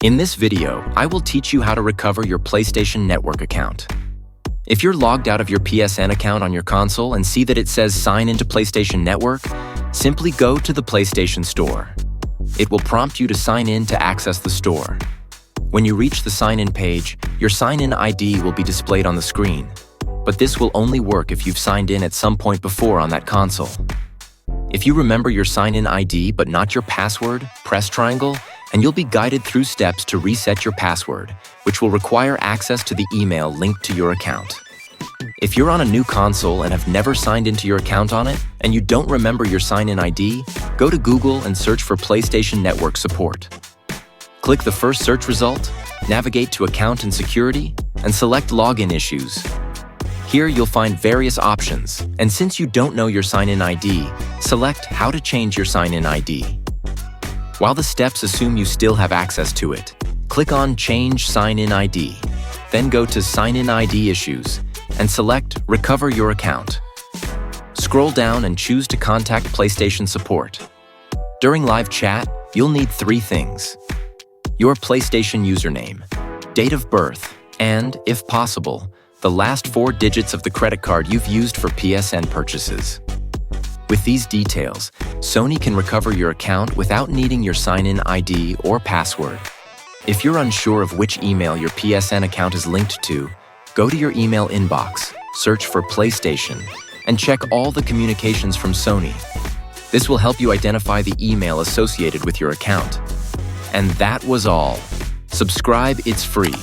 In this video, I will teach you how to recover your PlayStation Network account. If you're logged out of your PSN account on your console and see that it says Sign into PlayStation Network, simply go to the PlayStation Store. It will prompt you to sign in to access the store. When you reach the sign-in page, your sign-in ID will be displayed on the screen. But this will only work if you've signed in at some point before on that console. If you remember your sign-in ID but not your password, press triangle, and you'll be guided through steps to reset your password, which will require access to the email linked to your account. If you're on a new console and have never signed into your account on it, and you don't remember your sign-in ID, go to Google and search for PlayStation Network support. Click the first search result, navigate to Account and Security, and select Login Issues. Here you'll find various options, and since you don't know your sign-in ID, select How to change your sign-in ID. While the steps assume you still have access to it, click on Change Sign-in ID, then go to Sign-in ID Issues, and select Recover your account. Scroll down and choose to contact PlayStation support. During live chat, you'll need three things: your PlayStation username, date of birth, and, if possible, the last 4 digits of the credit card you've used for PSN purchases. With these details, Sony can recover your account without needing your sign-in ID or password. If you're unsure of which email your PSN account is linked to, go to your email inbox, search for PlayStation, and check all the communications from Sony. This will help you identify the email associated with your account. And that was all. Subscribe, it's free.